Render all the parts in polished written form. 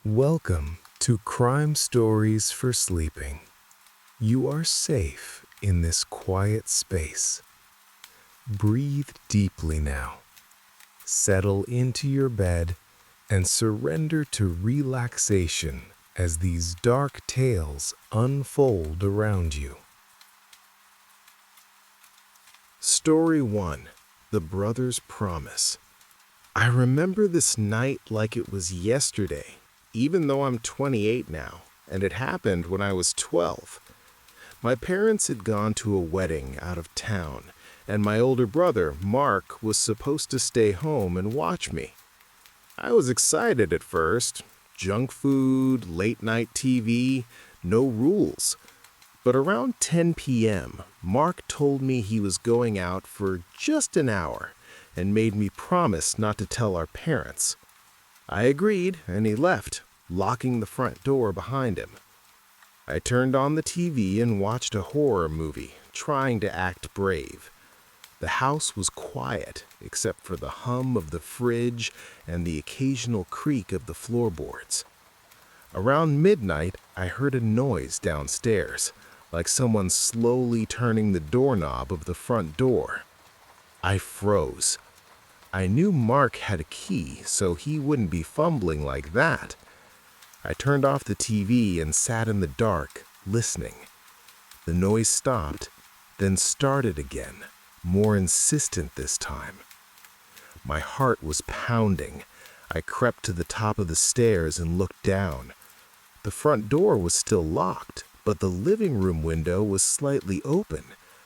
Welcome to Crime Stories for Sleeping. You are safe in this quiet space. Breathe deeply now. Settle into your bed and surrender to relaxation as these dark tales unfold around you. Story 1: The Brother's Promise. I remember this night like it was yesterday, even though I'm 28 now, and it happened when I was 12. My parents had gone to a wedding out of town, and my older brother, Mark, was supposed to stay home and watch me. I was excited at first. Junk food, late-night TV, no rules. But around 10 p.m., Mark told me he was going out for just an hour and made me promise not to tell our parents. I agreed, and he left, locking the front door behind him. I turned on the TV and watched a horror movie, trying to act brave. The house was quiet, except for the hum of the fridge and the occasional creak of the floorboards. Around midnight, I heard a noise downstairs, like someone slowly turning the doorknob of the front door. I froze. I knew Mark had a key, so he wouldn't be fumbling like that. I turned off the TV and sat in the dark, listening. The noise stopped, then started again, more insistent this time. My heart was pounding. I crept to the top of the stairs and looked down. The front door was still locked, but the living room window was slightly open,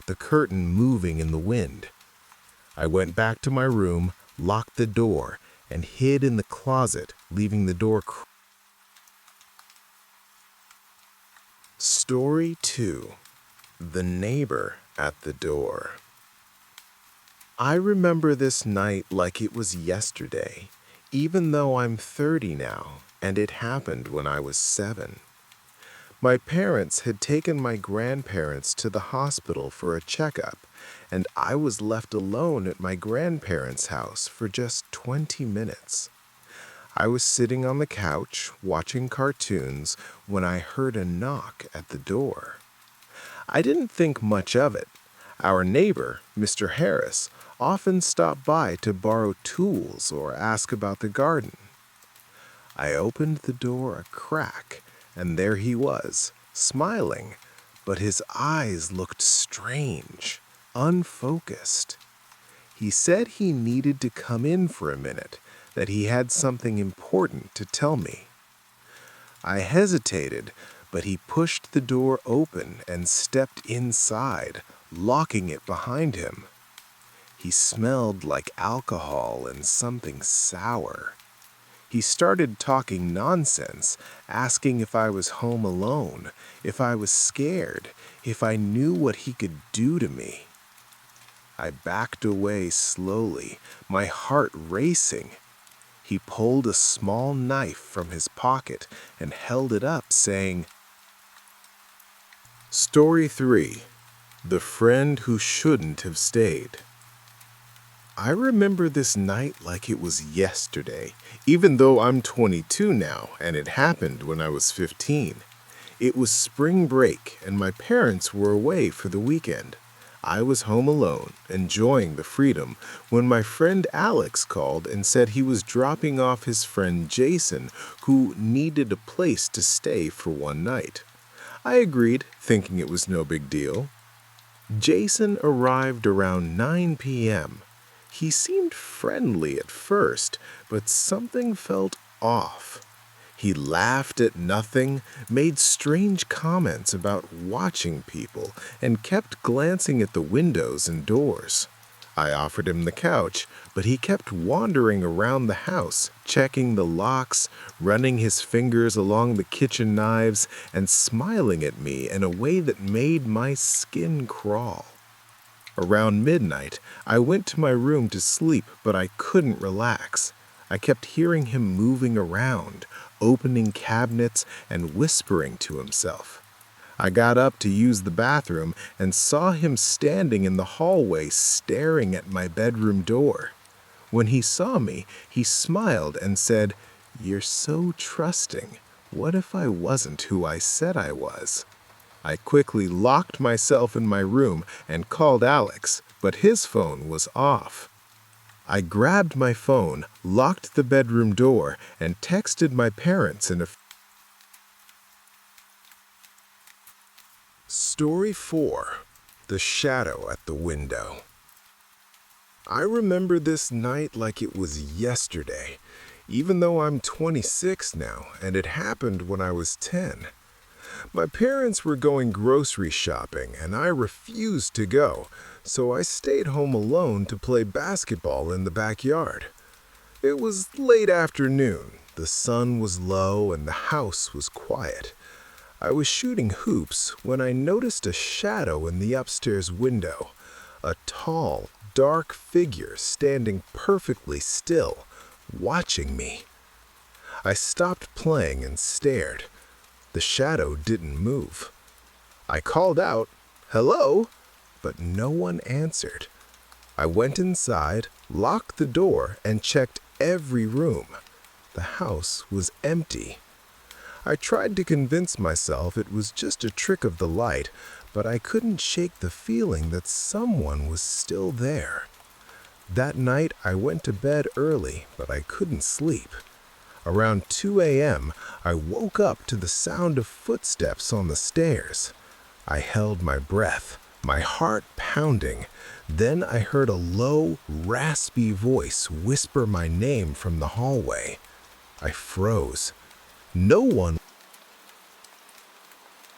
the curtain moving in the wind. I went back to my room, locked the door, and hid in the closet, leaving the door Story 2: The Neighbor at the Door. I remember this night like it was yesterday, even though I'm 30 now, and it happened when I was 7. My parents had taken my grandparents to the hospital for a checkup, and I was left alone at my grandparents' house for just 20 minutes. I was sitting on the couch watching cartoons when I heard a knock at the door. I didn't think much of it. Our neighbor, Mr. Harris, often stopped by to borrow tools or ask about the garden. I opened the door a crack, and there he was, smiling, but his eyes looked strange, unfocused. He said he needed to come in for a minute, that he had something important to tell me. I hesitated, but he pushed the door open and stepped inside, locking it behind him. He smelled like alcohol and something sour. He started talking nonsense, asking if I was home alone, if I was scared, if I knew what he could do to me. I backed away slowly, my heart racing. He pulled a small knife from his pocket and held it up, saying, Story 3: The Friend Who Shouldn't Have Stayed. I remember this night like it was yesterday, even though I'm 22 now, and it happened when I was 15. It was spring break, and my parents were away for the weekend. I was home alone, enjoying the freedom, when my friend Alex called and said he was dropping off his friend Jason, who needed a place to stay for one night. I agreed, thinking it was no big deal. Jason arrived around 9 p.m. He seemed friendly at first, but something felt off. He laughed at nothing, made strange comments about watching people, and kept glancing at the windows and doors. I offered him the couch, but he kept wandering around the house, checking the locks, running his fingers along the kitchen knives, and smiling at me in a way that made my skin crawl. Around midnight, I went to my room to sleep, but I couldn't relax. I kept hearing him moving around, opening cabinets and whispering to himself. I got up to use the bathroom and saw him standing in the hallway staring at my bedroom door. When he saw me, he smiled and said, "You're so trusting. What if I wasn't who I said I was?" I quickly locked myself in my room and called Alex, but his phone was off. I grabbed my phone, locked the bedroom door, and texted my parents in a... Story 4. The Shadow at the Window. I remember this night like it was yesterday, even though I'm 26 now, and it happened when I was 10. My parents were going grocery shopping, and I refused to go, so I stayed home alone to play basketball in the backyard. It was late afternoon, the sun was low, and the house was quiet. I was shooting hoops when I noticed a shadow in the upstairs window, a tall, dark figure standing perfectly still, watching me. I stopped playing and stared. The shadow didn't move. I called out, "Hello?" but no one answered. I went inside, locked the door, and checked every room. The house was empty. I tried to convince myself it was just a trick of the light, but I couldn't shake the feeling that someone was still there. That night I went to bed early, but I couldn't sleep. Around 2 a.m., I woke up to the sound of footsteps on the stairs. I held my breath, my heart pounding. Then I heard a low, raspy voice whisper my name from the hallway. I froze. No one.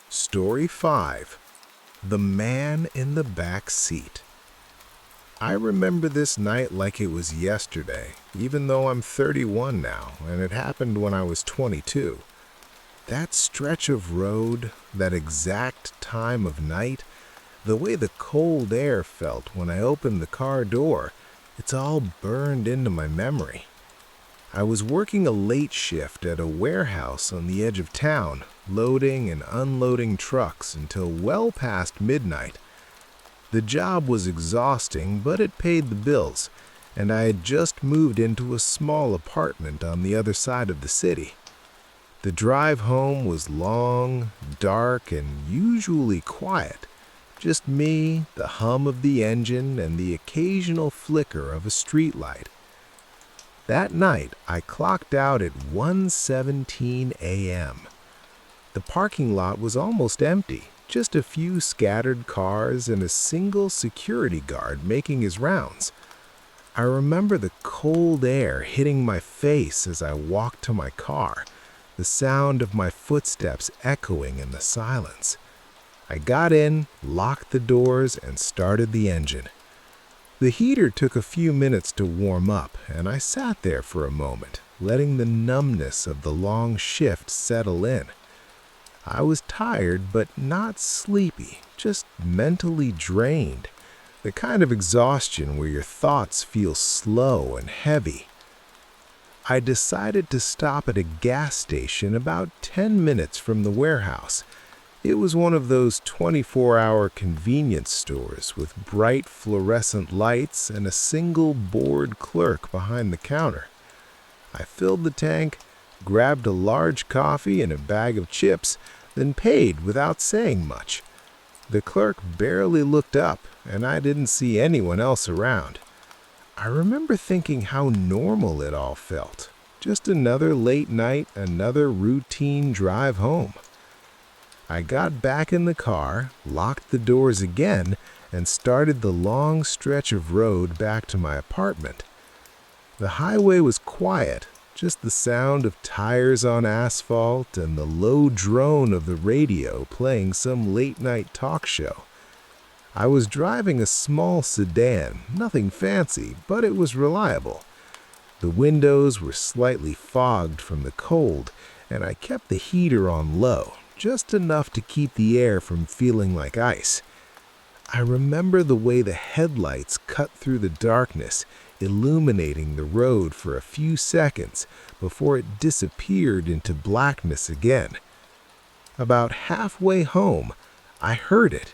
Story 5. The Man in the Back Seat. I remember this night like it was yesterday, even though I'm 31 now, and it happened when I was 22. That stretch of road, that exact time of night, the way the cold air felt when I opened the car door, it's all burned into my memory. I was working a late shift at a warehouse on the edge of town, loading and unloading trucks until well past midnight. The job was exhausting, but it paid the bills, and I had just moved into a small apartment on the other side of the city. The drive home was long, dark, and usually quiet. Just me, the hum of the engine, and the occasional flicker of a streetlight. That night, I clocked out at 1:17 a.m. The parking lot was almost empty. Just a few scattered cars and a single security guard making his rounds. I remember the cold air hitting my face as I walked to my car, the sound of my footsteps echoing in the silence. I got in, locked the doors, and started the engine. The heater took a few minutes to warm up, and I sat there for a moment, letting the numbness of the long shift settle in. I was tired, but not sleepy, just mentally drained. The kind of exhaustion where your thoughts feel slow and heavy. I decided to stop at a gas station about 10 minutes from the warehouse. It was one of those 24-hour convenience stores with bright fluorescent lights and a single bored clerk behind the counter. I filled the tank, grabbed a large coffee and a bag of chips, then paid without saying much. The clerk barely looked up, and I didn't see anyone else around. I remember thinking how normal it all felt. Just another late night, another routine drive home. I got back in the car, locked the doors again, and started the long stretch of road back to my apartment. The highway was quiet, just the sound of tires on asphalt and the low drone of the radio playing some late-night talk show. I was driving a small sedan, nothing fancy, but it was reliable. The windows were slightly fogged from the cold, and I kept the heater on low, just enough to keep the air from feeling like ice. I remember the way the headlights cut through the darkness, illuminating the road for a few seconds before it disappeared into blackness again. About halfway home, I heard it.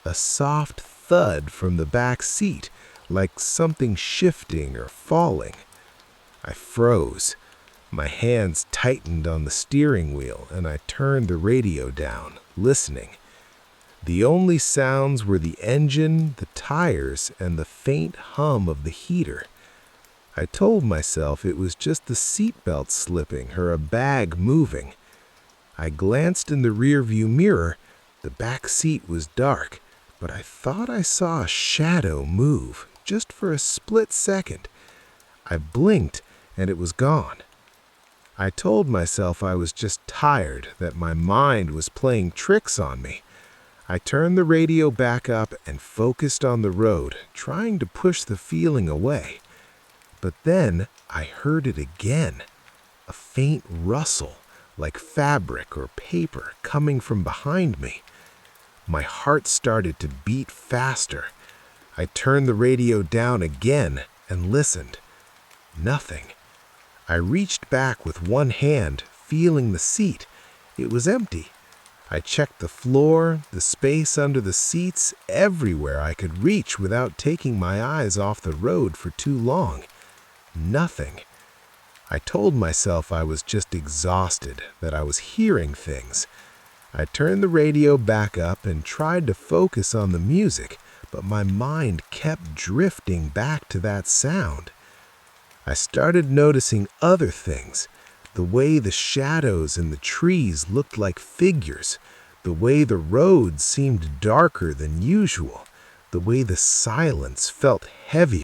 A soft thud from the back seat, like something shifting or falling. I froze. My hands tightened on the steering wheel and I turned the radio down, listening. The only sounds were the engine, the tires, and the faint hum of the heater. I told myself it was just the seatbelt slipping or a bag moving. I glanced in the rearview mirror. The back seat was dark, but I thought I saw a shadow move, just for a split second. I blinked, and it was gone. I told myself I was just tired, that my mind was playing tricks on me. I turned the radio back up and focused on the road, trying to push the feeling away. But then I heard it again, a faint rustle, like fabric or paper coming from behind me. My heart started to beat faster. I turned the radio down again and listened. Nothing. I reached back with one hand, feeling the seat. It was empty. I checked the floor, the space under the seats, everywhere I could reach without taking my eyes off the road for too long. Nothing. I told myself I was just exhausted, that I was hearing things. I turned the radio back up and tried to focus on the music, but my mind kept drifting back to that sound. I started noticing other things, the way the shadows in the trees looked like figures, the way the road seemed darker than usual, the way the silence felt heavy.